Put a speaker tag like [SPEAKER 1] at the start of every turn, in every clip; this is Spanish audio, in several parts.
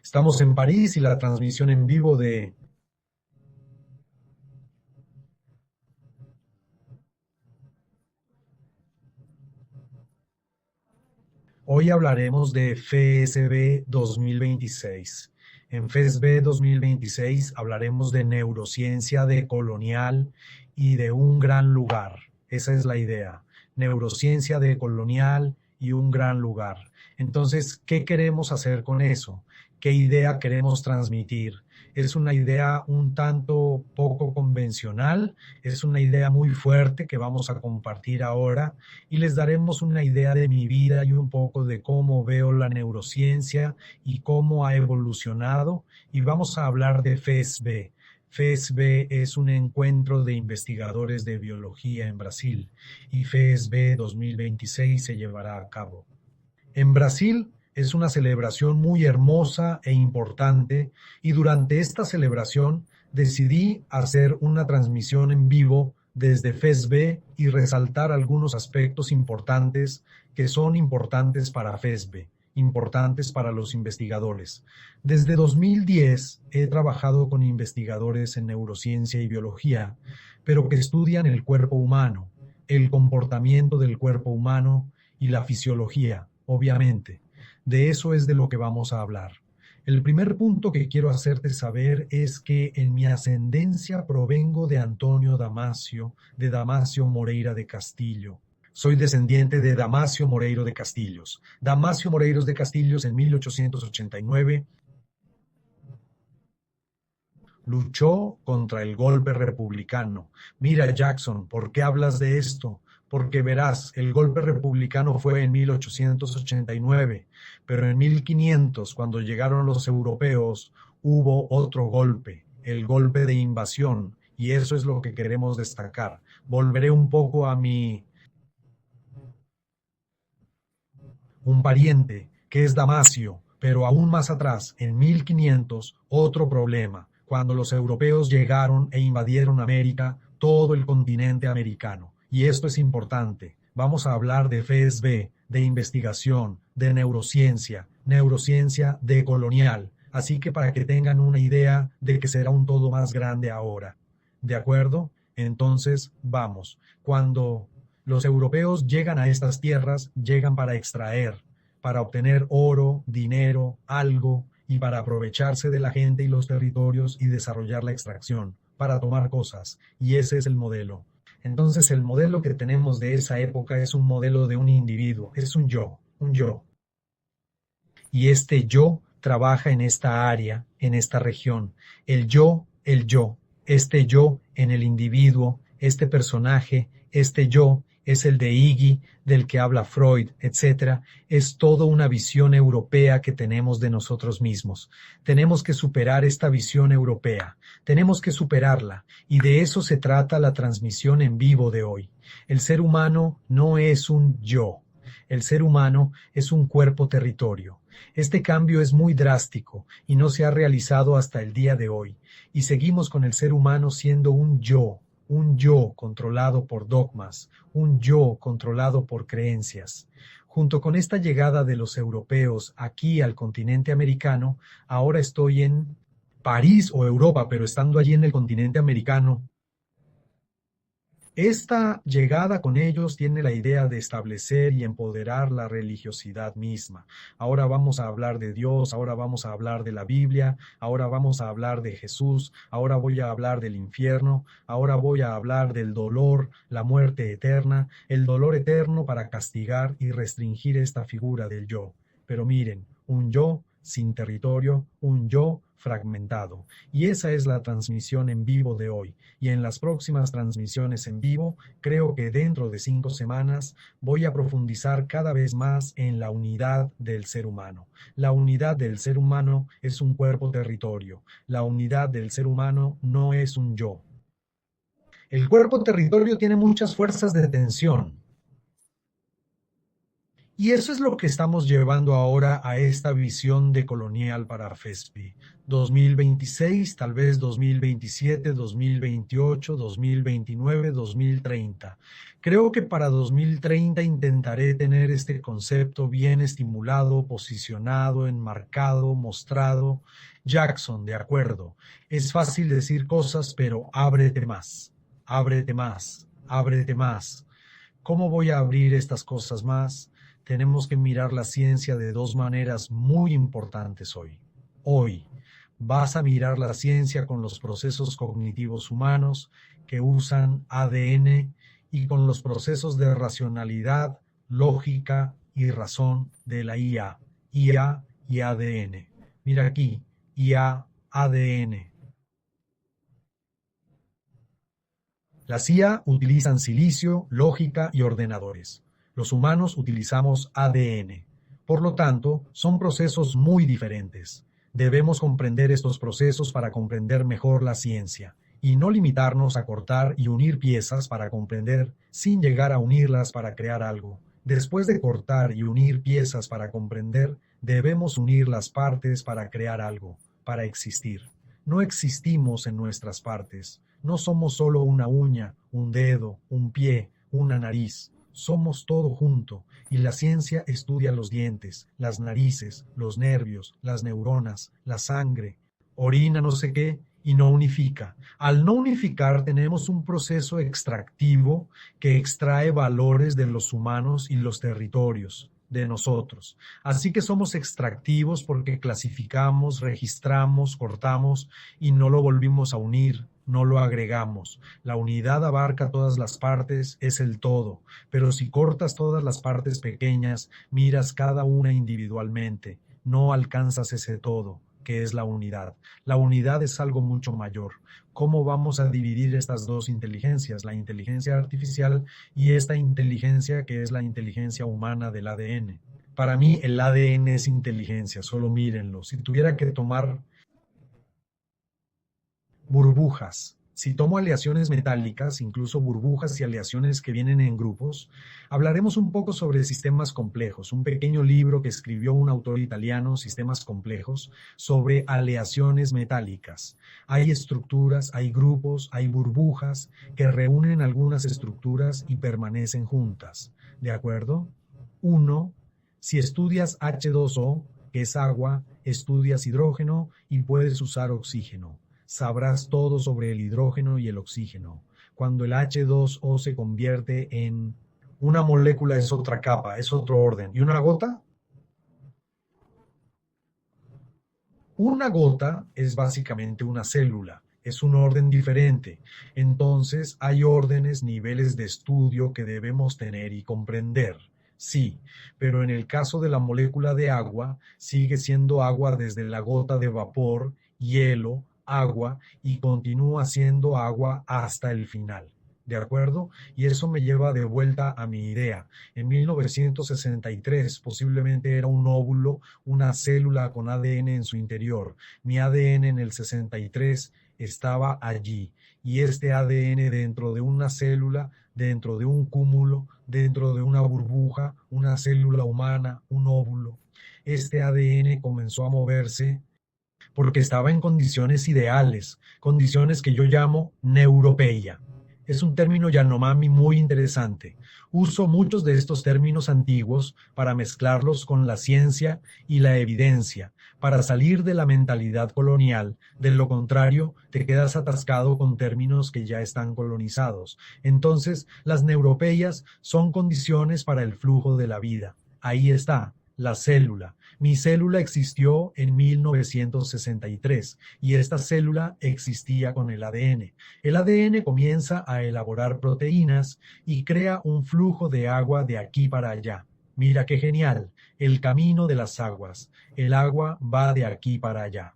[SPEAKER 1] Estamos en París y la transmisión en vivo de... Hoy hablaremos de FSB 2026. En FSB 2026 hablaremos de neurociencia decolonial y de un gran lugar. Esa es la idea. Neurociencia decolonial y un gran lugar. Entonces, ¿qué queremos hacer con eso? ¿Qué idea queremos transmitir? Es una idea un tanto poco convencional, es una idea muy fuerte que vamos a compartir ahora y les daremos una idea de mi vida y un poco de cómo veo la neurociencia y cómo ha evolucionado. Y vamos a hablar de FESB. FESB es un encuentro de investigadores de biología en Brasil y FESB 2026 se llevará a cabo. En Brasil es una celebración muy hermosa e importante y durante esta celebración decidí hacer una transmisión en vivo desde FESB y resaltar algunos aspectos importantes que son importantes para FESB, importantes para los investigadores. Desde 2010 he trabajado con investigadores en neurociencia y biología, pero que estudian el cuerpo humano, el comportamiento del cuerpo humano y la fisiología. Obviamente, de eso es de lo que vamos a hablar. El primer punto que quiero hacerte saber es que en mi ascendencia provengo de Antonio Damasio, de Damasio Moreira de Castillo. Soy descendiente de Damasio Moreiro de Castillos. Damasio Moreiros de Castillos en 1889 luchó contra el golpe republicano. Mira, Jackson, ¿por qué hablas de esto? Porque verás, el golpe republicano fue en 1889, pero en 1500, cuando llegaron los europeos, hubo otro golpe, el golpe de invasión, y eso es lo que queremos destacar. Volveré un poco a un pariente, que es Damasio, pero aún más atrás, en 1500, otro problema, cuando los europeos llegaron e invadieron América, todo el continente americano. Y esto es importante. Vamos a hablar de FSB, de investigación, de neurociencia, neurociencia decolonial. Así que para que tengan una idea de que será un todo más grande ahora. ¿De acuerdo? Entonces, vamos. Cuando los europeos llegan a estas tierras, llegan para extraer, para obtener oro, dinero, algo, y para aprovecharse de la gente y los territorios y desarrollar la extracción, para tomar cosas. Y ese es el modelo. Entonces el modelo que tenemos de esa época es un modelo de un individuo, es un yo, un yo. Y este yo trabaja en esta área, en esta región. El yo, este yo en el individuo, este personaje, este yo es el de Iggy, del que habla Freud, etcétera, es toda una visión europea que tenemos de nosotros mismos. Tenemos que superar esta visión europea, tenemos que superarla, y de eso se trata la transmisión en vivo de hoy. El ser humano no es un yo, el ser humano es un cuerpo territorio. Este cambio es muy drástico y no se ha realizado hasta el día de hoy, y seguimos con el ser humano siendo un yo controlado por dogmas, un yo controlado por creencias. Junto con esta llegada de los europeos aquí al continente americano, ahora estoy en París o Europa, pero estando allí en el continente americano, esta llegada con ellos tiene la idea de establecer y empoderar la religiosidad misma. Ahora vamos a hablar de Dios, ahora vamos a hablar de la Biblia, ahora vamos a hablar de Jesús, ahora voy a hablar del infierno, ahora voy a hablar del dolor, la muerte eterna, el dolor eterno para castigar y restringir esta figura del yo. Pero miren, un yo sin territorio, un yo fragmentado. Y esa es la transmisión en vivo de hoy. Y en las próximas transmisiones en vivo, creo que dentro de 5 semanas voy a profundizar cada vez más en la unidad del ser humano. La unidad del ser humano es un cuerpo territorio. La unidad del ser humano no es un yo. El cuerpo territorio tiene muchas fuerzas de tensión Y eso es lo que estamos llevando ahora a esta visión de colonial para FESPI. 2026, tal vez 2027, 2028, 2029, 2030. Creo que para 2030 intentaré tener este concepto bien estimulado, posicionado, enmarcado, mostrado. Jackson, de acuerdo. Es fácil decir cosas, pero ábrete más, ábrete más, ábrete más. ¿Cómo voy a abrir estas cosas más? Tenemos que mirar la ciencia de dos maneras muy importantes hoy. Hoy vas a mirar la ciencia con los procesos cognitivos humanos que usan ADN y con los procesos de racionalidad, lógica y razón de la IA. IA y ADN. Mira aquí, IA, ADN. Las IA utilizan silicio, lógica y ordenadores. Los humanos utilizamos ADN. Por lo tanto, son procesos muy diferentes. Debemos comprender estos procesos para comprender mejor la ciencia y no limitarnos a cortar y unir piezas para comprender sin llegar a unirlas para crear algo. Después de cortar y unir piezas para comprender, debemos unir las partes para crear algo, para existir. No existimos en nuestras partes. No somos solo una uña, un dedo, un pie, una nariz. Somos todo junto, y la ciencia estudia los dientes, las narices, los nervios, las neuronas, la sangre, orina no sé qué, y no unifica. Al no unificar tenemos un proceso extractivo que extrae valores de los humanos y los territorios de nosotros. Así que somos extractivos porque clasificamos, registramos, cortamos y no lo volvimos a unir, no lo agregamos. La unidad abarca todas las partes, es el todo, pero si cortas todas las partes pequeñas, miras cada una individualmente, no alcanzas ese todo, que es la unidad. La unidad es algo mucho mayor. ¿Cómo vamos a dividir estas dos inteligencias, la inteligencia artificial y esta inteligencia que es la inteligencia humana del ADN? Para mí el ADN es inteligencia, solo mírenlo. Si tuviera que tomar burbujas, si tomo aleaciones metálicas, incluso burbujas y aleaciones que vienen en grupos, hablaremos un poco sobre sistemas complejos, un pequeño libro que escribió un autor italiano, Sistemas Complejos, sobre aleaciones metálicas. Hay estructuras, hay grupos, hay burbujas que reúnen algunas estructuras y permanecen juntas. ¿De acuerdo? Uno, si estudias H2O, que es agua, estudias hidrógeno y puedes usar oxígeno. Sabrás todo sobre el hidrógeno y el oxígeno. Cuando el H2O se convierte en una molécula es otra capa, es otro orden. ¿Y una gota? Una gota es básicamente una célula, es un orden diferente. Entonces hay órdenes, niveles de estudio que debemos tener y comprender. Sí, pero en el caso de la molécula de agua, sigue siendo agua desde la gota de vapor, hielo, agua y continúa siendo agua hasta el final. ¿De acuerdo? Y eso me lleva de vuelta a mi idea. En 1963 posiblemente era un óvulo, una célula con ADN en su interior. Mi ADN en el 63 estaba allí y este ADN dentro de una célula, dentro de un cúmulo, dentro de una burbuja, una célula humana, un óvulo. Este ADN comenzó a moverse porque estaba en condiciones ideales, condiciones que yo llamo neuropeia. Es un término Yanomami muy interesante. Uso muchos de estos términos antiguos para mezclarlos con la ciencia y la evidencia, para salir de la mentalidad colonial. De lo contrario, te quedas atascado con términos que ya están colonizados. Entonces, las neuropeias son condiciones para el flujo de la vida. Ahí está, la célula. Mi célula existió en 1963 y esta célula existía con el ADN. El ADN comienza a elaborar proteínas y crea un flujo de agua de aquí para allá. Mira qué genial, el camino de las aguas. El agua va de aquí para allá.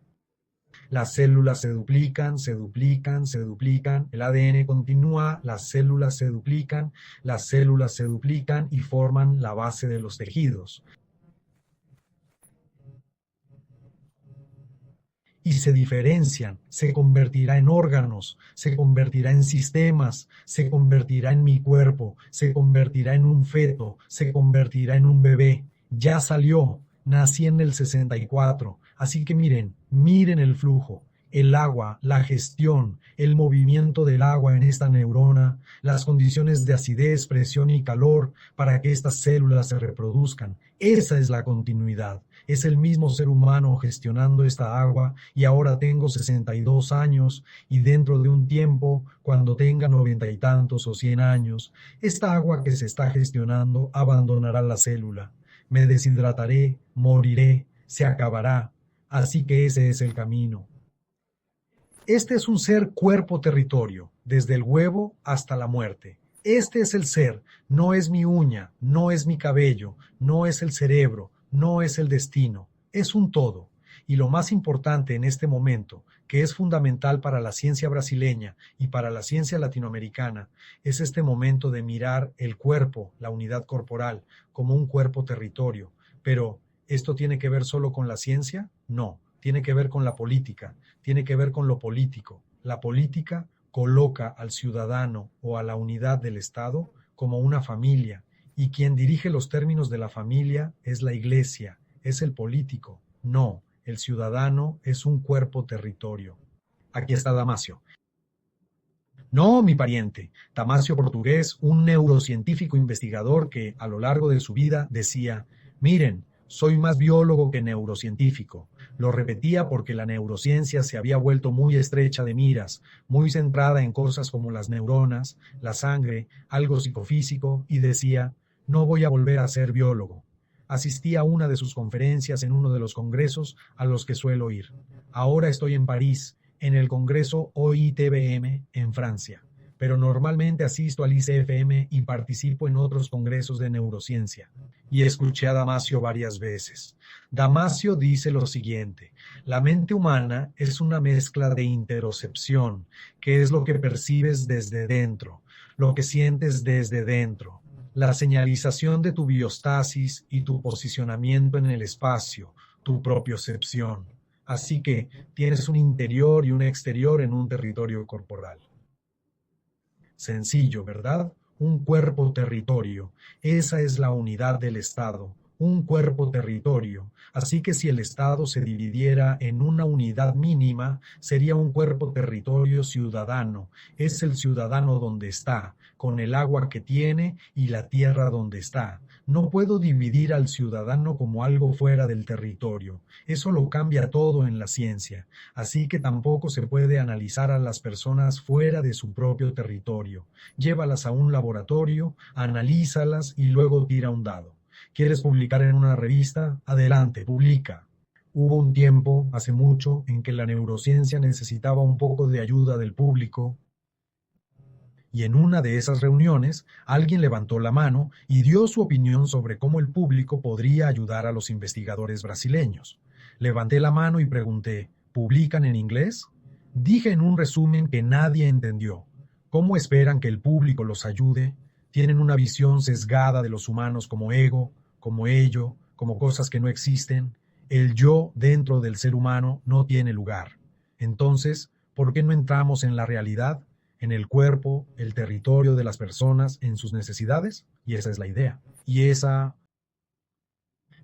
[SPEAKER 1] Las células se duplican, se duplican, se duplican, el ADN continúa, las células se duplican, las células se duplican y forman la base de y se diferencian, se convertirá en órganos, se convertirá en sistemas, se convertirá en mi cuerpo, se convertirá en un feto, se convertirá en un bebé. Ya salió, nací en el 64, así que miren el flujo, el agua, la gestión, el movimiento del agua en esta neurona, las condiciones de acidez, presión y calor para que estas células se reproduzcan. Esa es la continuidad. Es el mismo ser humano gestionando esta agua y ahora tengo 62 años y dentro de un tiempo, cuando tenga 90 y tantos o 100 años, esta agua que se está gestionando abandonará la célula. Me deshidrataré, moriré, se acabará. Así que ese es el camino. Este es un ser cuerpo-territorio, desde el huevo hasta la muerte. Este es el ser, no es mi uña, no es mi cabello, no es el cerebro, no es el destino, es un todo. Y lo más importante en este momento, que es fundamental para la ciencia brasileña y para la ciencia latinoamericana, es este momento de mirar el cuerpo, la unidad corporal, como un cuerpo-territorio. Pero, ¿esto tiene que ver solo con la ciencia? No, tiene que ver con la política, tiene que ver con lo político. La política coloca al ciudadano o a la unidad del Estado como una familia, y quien dirige los términos de la familia es la iglesia, es el político. No, el ciudadano es un cuerpo territorio. Aquí está Damasio. No, mi pariente, Damasio Portugués, un neurocientífico investigador que a lo largo de su vida decía, miren, soy más biólogo que neurocientífico. Lo repetía porque la neurociencia se había vuelto muy estrecha de miras, muy centrada en cosas como las neuronas, la sangre, algo psicofísico, y decía, no voy a volver a ser biólogo. Asistí a una de sus conferencias en uno de los congresos a los que suelo ir. Ahora estoy en París, en el Congreso OITBM en Francia, pero normalmente asisto al ICFM y participo en otros congresos de neurociencia. Y escuché a Damasio varias veces. Damasio dice lo siguiente: la mente humana es una mezcla de interocepción, que es lo que percibes desde dentro, lo que sientes desde dentro, la señalización de tu biostasis y tu posicionamiento en el espacio, tu propiocepción. Así que tienes un interior y un exterior en un territorio corporal. Sencillo, ¿verdad? Un cuerpo-territorio. Esa es la unidad del Estado. Un cuerpo-territorio. Así que si el Estado se dividiera en una unidad mínima, sería un cuerpo-territorio ciudadano. Es el ciudadano donde está, con el agua que tiene y la tierra donde está. No puedo dividir al ciudadano como algo fuera del territorio. Eso lo cambia todo en la ciencia. Así que tampoco se puede analizar a las personas fuera de su propio territorio. Llévalas a un laboratorio, analízalas y luego tira un dado. ¿Quieres publicar en una revista? Adelante, publica. Hubo un tiempo, hace mucho, en que la neurociencia necesitaba un poco de ayuda del público, y en una de esas reuniones alguien levantó la mano y dio su opinión sobre cómo el público podría ayudar a los investigadores brasileños. Levanté la mano y pregunté, ¿publican en inglés? Dije en un resumen que nadie entendió. ¿Cómo esperan que el público los ayude? Tienen una visión sesgada de los humanos como ego, como ello, como cosas que no existen. El yo dentro del ser humano no tiene lugar. Entonces, ¿por qué no entramos en la realidad, en el cuerpo, el territorio de las personas, en sus necesidades? Y esa es la idea.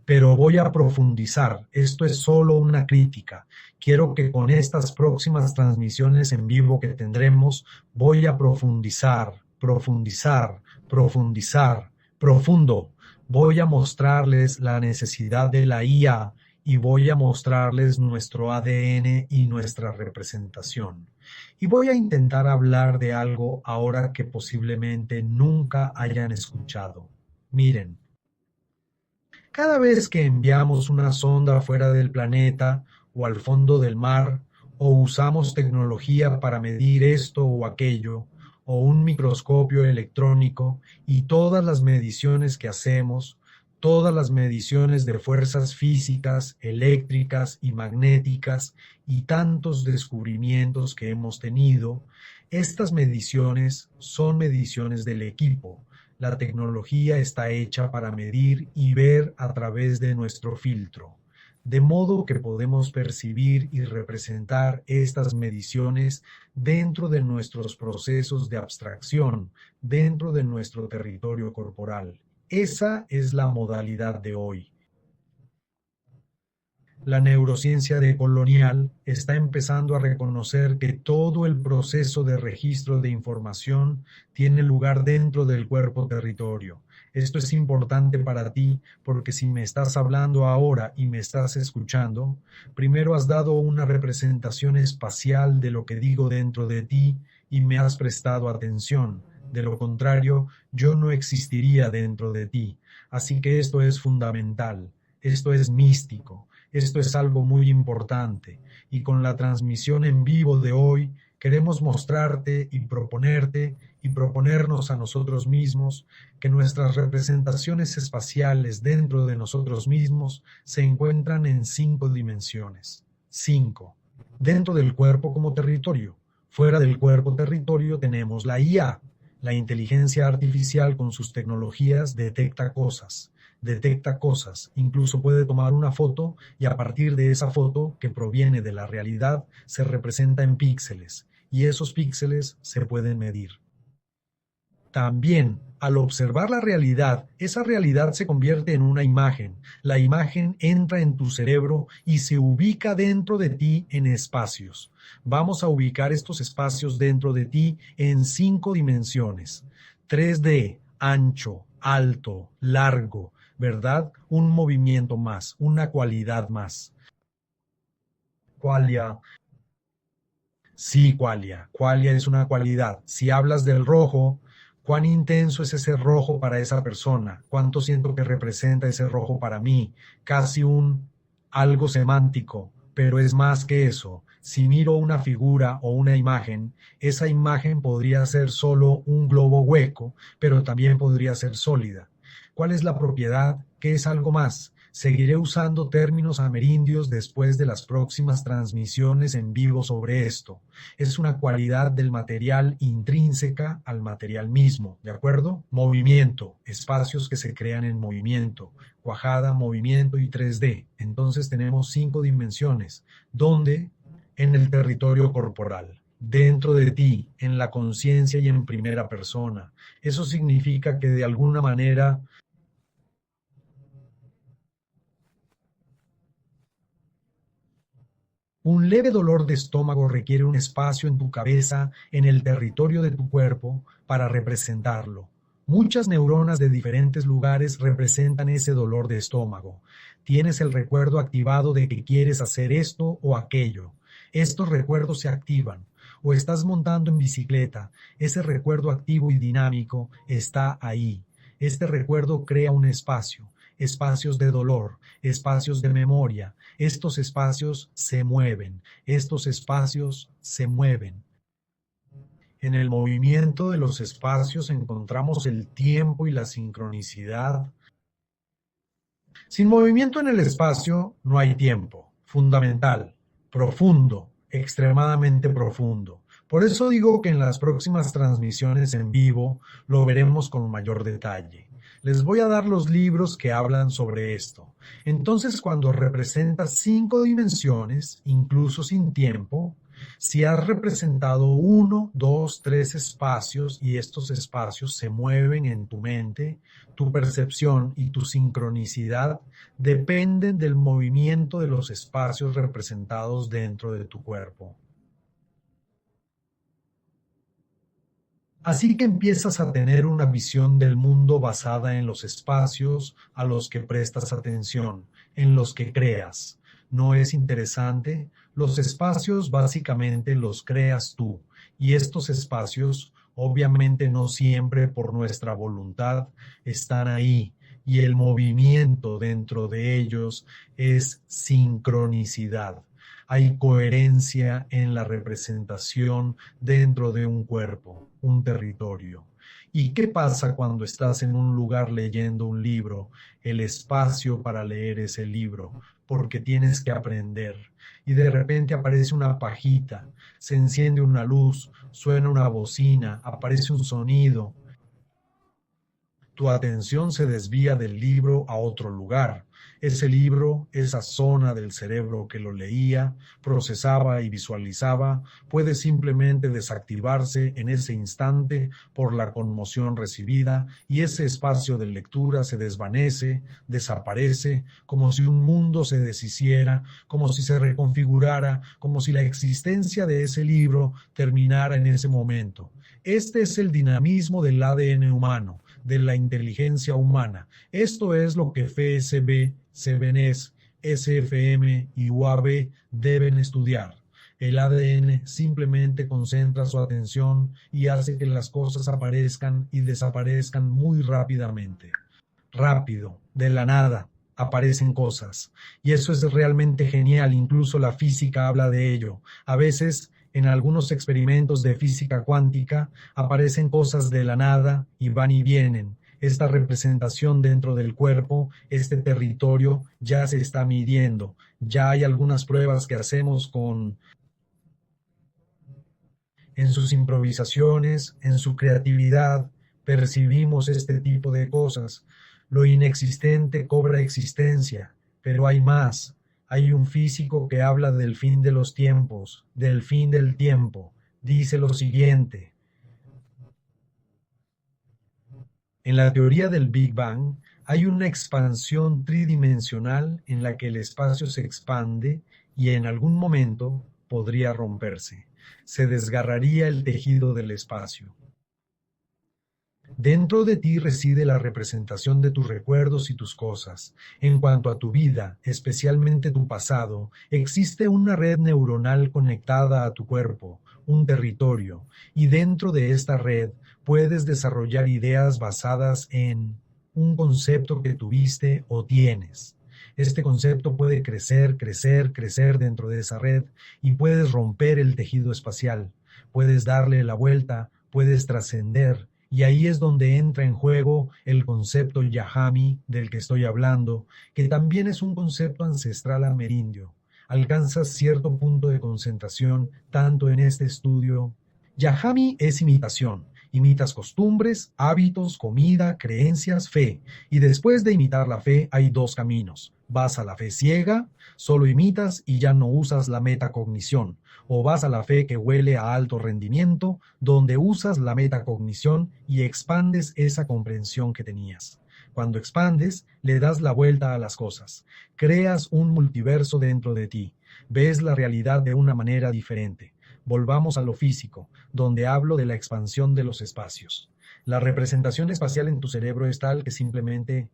[SPEAKER 1] Pero voy a profundizar. Esto es solo una crítica. Quiero que con estas próximas transmisiones en vivo que tendremos, voy a profundizar, profundizar, profundizar, profundo. Voy a mostrarles la necesidad de la IA y voy a mostrarles nuestro ADN y nuestra representación. Y voy a intentar hablar de algo ahora que posiblemente nunca hayan escuchado. Miren, cada vez que enviamos una sonda fuera del planeta o al fondo del mar, o usamos tecnología para medir esto o aquello, o un microscopio electrónico, y todas las mediciones que hacemos, todas las mediciones de fuerzas físicas, eléctricas y magnéticas, y tantos descubrimientos que hemos tenido, estas mediciones son mediciones del equipo. La tecnología está hecha para medir y ver a través de nuestro filtro. de modo que podemos percibir y representar estas mediciones dentro de nuestros procesos de abstracción, dentro de nuestro territorio corporal. Esa es la modalidad de hoy. La neurociencia decolonial está empezando a reconocer que todo el proceso de registro de información tiene lugar dentro del cuerpo territorio. Esto es importante para ti porque si me estás hablando ahora y me estás escuchando, primero has dado una representación espacial de lo que digo dentro de ti y me has prestado atención. De lo contrario, yo no existiría dentro de ti. Así que esto es fundamental, esto es místico. Esto es algo muy importante y con la transmisión en vivo de hoy queremos mostrarte y proponerte y proponernos a nosotros mismos que nuestras representaciones espaciales dentro de nosotros mismos se encuentran en 5 dimensiones. 5. Dentro del cuerpo como territorio. Fuera del cuerpo territorio tenemos la IA. La inteligencia artificial con sus tecnologías detecta cosas, incluso puede tomar una foto y a partir de esa foto que proviene de la realidad se representa en píxeles y esos píxeles se pueden medir. También, al observar la realidad, esa realidad se convierte en una imagen. La imagen entra en tu cerebro y se ubica dentro de ti en espacios. Vamos a ubicar estos espacios dentro de ti en 5 dimensiones. 3D, ancho, alto, largo, ¿verdad? Un movimiento más, una cualidad más. Qualia. Sí, qualia. Qualia es una cualidad. Si hablas del rojo, ¿cuán intenso es ese rojo para esa persona? ¿Cuánto siento que representa ese rojo para mí? Casi un algo semántico, pero es más que eso. Si miro una figura o una imagen, esa imagen podría ser solo un globo hueco, pero también podría ser sólida. ¿Cuál es la propiedad? ¿Qué es algo más? Seguiré usando términos amerindios después de las próximas transmisiones en vivo sobre esto. Es una cualidad del material intrínseca al material mismo, ¿de acuerdo? Movimiento, espacios que se crean en movimiento, cuajada, movimiento y 3D. Entonces tenemos 5 dimensiones, donde en el territorio corporal, dentro de ti, en la conciencia y en primera persona. Eso significa que de alguna manera un leve dolor de estómago requiere un espacio en tu cabeza, en el territorio de tu cuerpo, para representarlo. Muchas neuronas de diferentes lugares representan ese dolor de estómago. Tienes el recuerdo activado de que quieres hacer esto o aquello. Estos recuerdos se activan. O estás montando en bicicleta. Ese recuerdo activo y dinámico está ahí. Este recuerdo crea un espacio, espacios de dolor, espacios de memoria. Estos espacios se mueven, estos espacios se mueven. En el movimiento de los espacios encontramos el tiempo y la sincronicidad. Sin movimiento en el espacio no hay tiempo. Fundamental, profundo, extremadamente profundo. Por eso digo que en las próximas transmisiones en vivo lo veremos con mayor detalle. Les voy a dar los libros que hablan sobre esto. Entonces, cuando representas 5 dimensiones, incluso sin tiempo, si has representado 1, 2, 3 espacios y estos espacios se mueven en tu mente, tu percepción y tu sincronicidad dependen del movimiento de los espacios representados dentro de tu cuerpo. Así que empiezas a tener una visión del mundo basada en los espacios a los que prestas atención, en los que creas. ¿No es interesante? Los espacios básicamente los creas tú, y estos espacios, obviamente no siempre por nuestra voluntad, están ahí, y el movimiento dentro de ellos es sincronicidad. Hay coherencia en la representación dentro de un cuerpo, un territorio. ¿Y qué pasa cuando estás en un lugar leyendo un libro? El espacio para leer ese libro, porque tienes que aprender. Y de repente aparece una pajita, se enciende una luz, suena una bocina, aparece un sonido. Tu atención se desvía del libro a otro lugar. Ese libro, esa zona del cerebro que lo leía, procesaba y visualizaba, puede simplemente desactivarse en ese instante por la conmoción recibida y ese espacio de lectura se desvanece, desaparece, como si un mundo se deshiciera, como si se reconfigurara, como si la existencia de ese libro terminara en ese momento. Este es el dinamismo del ADN humano, de la inteligencia humana. Esto es lo que FSB, CBNES, SFM y UAB deben estudiar. El ADN simplemente concentra su atención y hace que las cosas aparezcan y desaparezcan muy rápidamente. Rápido, de la nada, aparecen cosas. Y eso es realmente genial, incluso la física habla de ello. A veces, en algunos experimentos de física cuántica, aparecen cosas de la nada y van y vienen. Esta representación dentro del cuerpo, este territorio, ya se está midiendo. Ya hay algunas pruebas que hacemos en sus improvisaciones, en su creatividad, percibimos este tipo de cosas. Lo inexistente cobra existencia, pero hay más. Hay un físico que habla del fin de los tiempos, del fin del tiempo. Dice lo siguiente: en la teoría del Big Bang hay una expansión tridimensional en la que el espacio se expande y en algún momento podría romperse. Se desgarraría el tejido del espacio. Dentro de ti reside la representación de tus recuerdos y tus cosas. En cuanto a tu vida, especialmente tu pasado, existe una red neuronal conectada a tu cuerpo, un territorio, y dentro de esta red puedes desarrollar ideas basadas en un concepto que tuviste o tienes. Este concepto puede crecer, crecer, crecer dentro de esa red y puedes romper el tejido espacial, puedes darle la vuelta, puedes trascender. Y ahí es donde entra en juego el concepto Yahami del que estoy hablando, que también es un concepto ancestral amerindio. Alcanzas cierto punto de concentración tanto en este estudio. Yahami es imitación. Imitas costumbres, hábitos, comida, creencias, fe. Y después de imitar la fe hay dos caminos. Vas a la fe ciega, solo imitas y ya no usas la metacognición. O vas a la fe que huele a alto rendimiento, donde usas la metacognición y expandes esa comprensión que tenías. Cuando expandes, le das la vuelta a las cosas. Creas un multiverso dentro de ti. Ves la realidad de una manera diferente. Volvamos a lo físico, donde hablo de la expansión de los espacios. La representación espacial en tu cerebro es tal que simplemente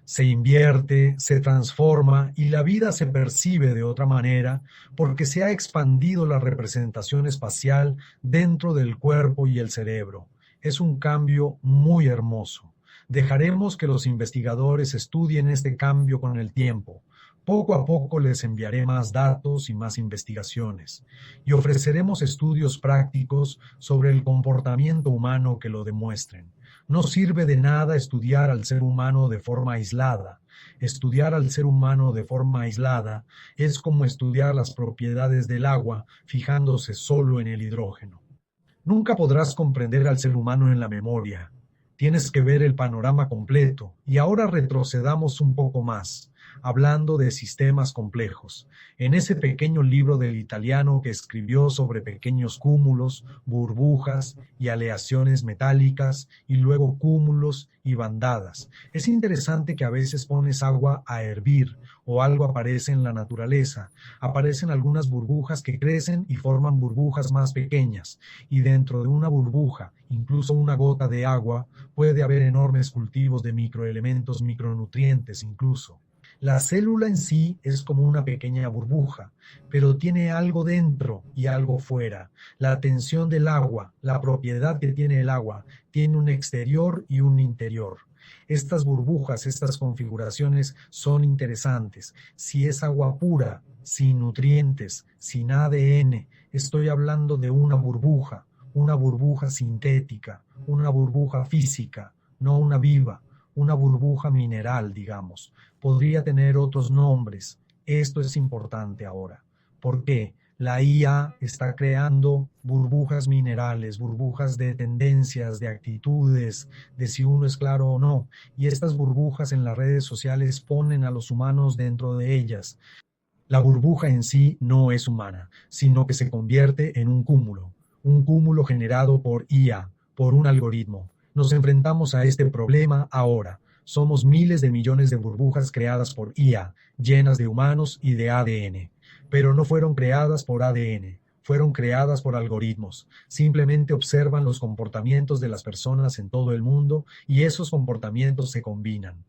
[SPEAKER 1] se invierte, se transforma y la vida se percibe de otra manera porque se ha expandido la representación espacial dentro del cuerpo y el cerebro. Es un cambio muy hermoso. Dejaremos que los investigadores estudien este cambio con el tiempo. Poco a poco les enviaré más datos y más investigaciones, y ofreceremos estudios prácticos sobre el comportamiento humano que lo demuestren. No sirve de nada estudiar al ser humano de forma aislada. Estudiar al ser humano de forma aislada es como estudiar las propiedades del agua fijándose solo en el hidrógeno. Nunca podrás comprender al ser humano en la memoria. Tienes que ver el panorama completo. Y ahora retrocedamos un poco más, hablando de sistemas complejos. En ese pequeño libro del italiano que escribió sobre pequeños cúmulos, burbujas y aleaciones metálicas, y luego cúmulos y bandadas. Es interesante que a veces pones agua a hervir o algo aparece en la naturaleza. Aparecen algunas burbujas que crecen y forman burbujas más pequeñas, y dentro de una burbuja, incluso una gota de agua, puede haber enormes cultivos de microelementos, micronutrientes incluso. La célula en sí es como una pequeña burbuja, pero tiene algo dentro y algo fuera. La tensión del agua, la propiedad que tiene el agua, tiene un exterior y un interior. Estas burbujas, estas configuraciones son interesantes. Si es agua pura, sin nutrientes, sin ADN, estoy hablando de una burbuja sintética, una burbuja física, no una viva, una burbuja mineral, digamos. Podría tener otros nombres. Esto es importante ahora. ¿Por qué? La IA está creando burbujas minerales, burbujas de tendencias, de actitudes, de si uno es claro o no. Y estas burbujas en las redes sociales ponen a los humanos dentro de ellas. La burbuja en sí no es humana, sino que se convierte en un cúmulo generado por IA, por un algoritmo. Nos enfrentamos a este problema ahora. Somos miles de millones de burbujas creadas por IA, llenas de humanos y de ADN. Pero no fueron creadas por ADN, fueron creadas por algoritmos. Simplemente observan los comportamientos de las personas en todo el mundo y esos comportamientos se combinan.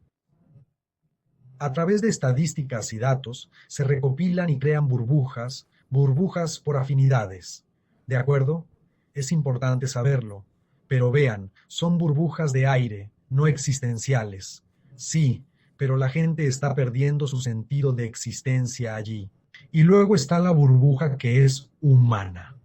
[SPEAKER 1] A través de estadísticas y datos se recopilan y crean burbujas, burbujas por afinidades. ¿De acuerdo? Es importante saberlo. Pero vean, son burbujas de aire, no existenciales. Sí, pero la gente está perdiendo su sentido de existencia allí. Y luego está la burbuja que es humana,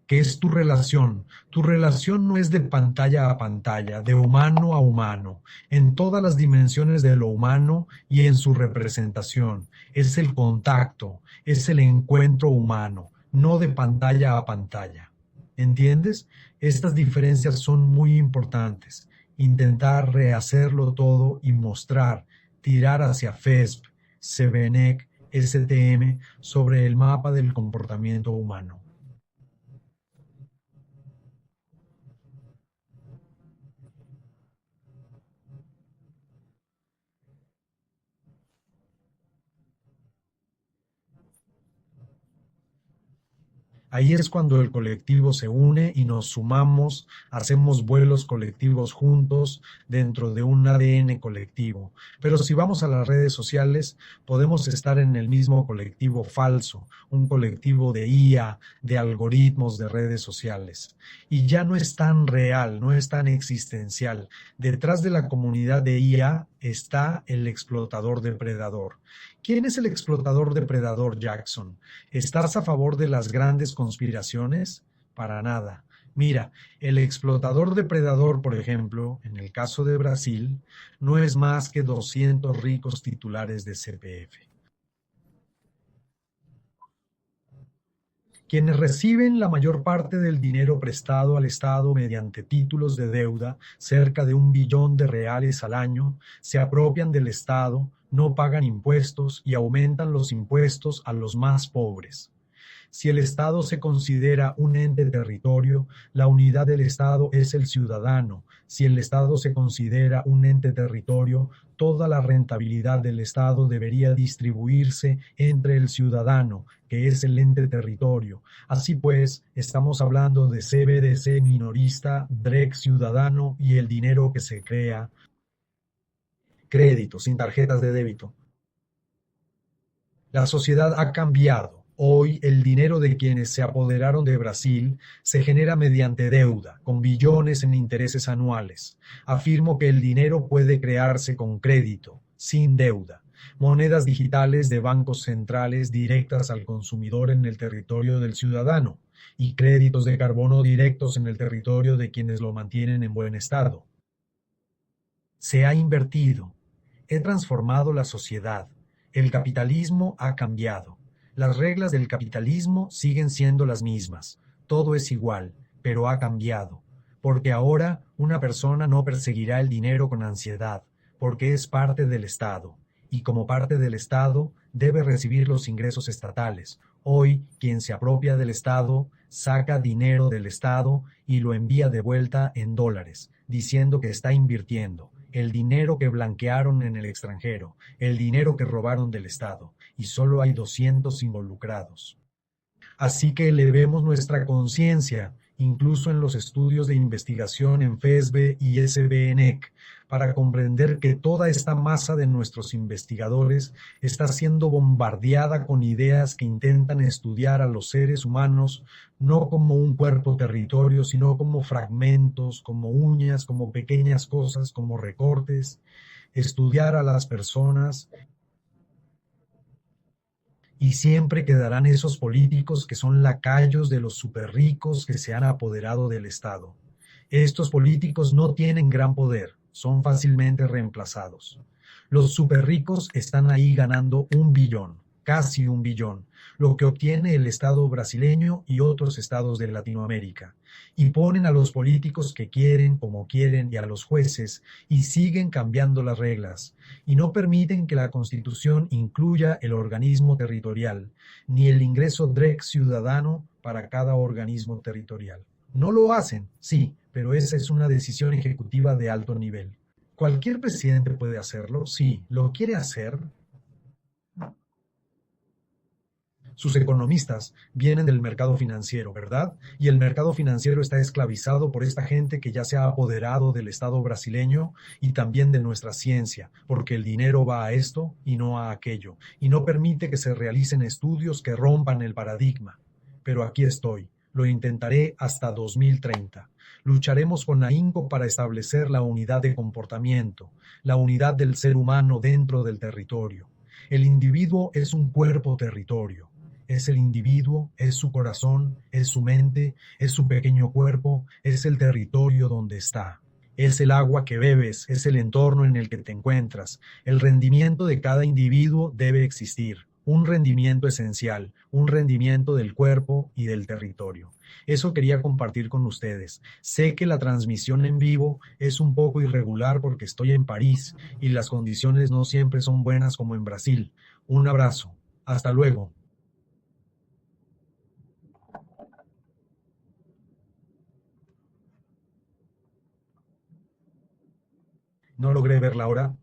[SPEAKER 1] que es tu relación. Tu relación no es de pantalla a pantalla, de humano a humano, en todas las dimensiones de lo humano y en su representación. Es el contacto, es el encuentro humano, no de pantalla a pantalla. ¿Entiendes? Estas diferencias son muy importantes. Intentar rehacerlo todo y mostrar, tirar hacia FESP, SEBENEC, STM sobre el mapa del comportamiento humano. Ahí es cuando el colectivo se une y nos sumamos, hacemos vuelos colectivos juntos dentro de un ADN colectivo. Pero si vamos a las redes sociales, podemos estar en el mismo colectivo falso, un colectivo de IA, de algoritmos de redes sociales. Y ya no es tan real, no es tan existencial. Detrás de la comunidad de IA está el explotador depredador. ¿Quién es el explotador depredador, Jackson? ¿Estás a favor de las grandes conspiraciones? Para nada. Mira, el explotador depredador, por ejemplo, en el caso de Brasil, no es más que 200 ricos titulares de CPF, quienes reciben la mayor parte del dinero prestado al Estado mediante títulos de deuda, cerca de 1 billón de reales al año, se apropian del Estado, no pagan impuestos y aumentan los impuestos a los más pobres. Si el Estado se considera un ente territorio, la unidad del Estado es el ciudadano. Si el Estado se considera un ente territorio, toda la rentabilidad del Estado debería distribuirse entre el ciudadano, que es el ente territorio. Así pues, estamos hablando de CBDC minorista, DREC ciudadano y el dinero que se crea, crédito, sin tarjetas de débito. La sociedad ha cambiado. Hoy el dinero de quienes se apoderaron de Brasil se genera mediante deuda, con billones en intereses anuales. Afirmo que el dinero puede crearse con crédito, sin deuda. Monedas digitales de bancos centrales directas al consumidor en el territorio del ciudadano y créditos de carbono directos en el territorio de quienes lo mantienen en buen estado. Se ha invertido. He transformado la sociedad. El capitalismo ha cambiado. Las reglas del capitalismo siguen siendo las mismas. Todo es igual, pero ha cambiado. Porque ahora una persona no perseguirá el dinero con ansiedad, porque es parte del Estado. Y como parte del Estado, debe recibir los ingresos estatales. Hoy, quien se apropia del Estado, saca dinero del Estado y lo envía de vuelta en dólares, diciendo que está invirtiendo el dinero que blanquearon en el extranjero, el dinero que robaron del Estado, y solo hay 200 involucrados. Así que elevemos nuestra conciencia, incluso en los estudios de investigación en FESB y SBNEC, para comprender que toda esta masa de nuestros investigadores está siendo bombardeada con ideas que intentan estudiar a los seres humanos no como un cuerpo territorio, sino como fragmentos, como uñas, como pequeñas cosas, como recortes, estudiar a las personas y siempre quedarán esos políticos que son lacayos de los superricos que se han apoderado del Estado. Estos políticos no tienen gran poder, son fácilmente reemplazados. Los superricos están ahí ganando 1 billón. casi 1 billón, lo que obtiene el Estado brasileño y otros estados de Latinoamérica. Y ponen a los políticos que quieren, como quieren, y a los jueces, y siguen cambiando las reglas, y no permiten que la Constitución incluya el organismo territorial, ni el ingreso DREC ciudadano para cada organismo territorial. No lo hacen, sí, pero esa es una decisión ejecutiva de alto nivel. ¿Cualquier presidente puede hacerlo? Sí. ¿Lo quiere hacer? Sus economistas vienen del mercado financiero, ¿verdad? Y el mercado financiero está esclavizado por esta gente que ya se ha apoderado del Estado brasileño y también de nuestra ciencia, porque el dinero va a esto y no a aquello, y no permite que se realicen estudios que rompan el paradigma. Pero aquí estoy. Lo intentaré hasta 2030. Lucharemos con ahínco para establecer la unidad de comportamiento, la unidad del ser humano dentro del territorio. El individuo es un cuerpo territorio. Es el individuo, es su corazón, es su mente, es su pequeño cuerpo, es el territorio donde está. Es el agua que bebes, es el entorno en el que te encuentras. El rendimiento de cada individuo debe existir. Un rendimiento esencial, un rendimiento del cuerpo y del territorio. Eso quería compartir con ustedes. Sé que la transmisión en vivo es un poco irregular porque estoy en París y las condiciones no siempre son buenas como en Brasil. Un abrazo. Hasta luego. No logré ver la hora.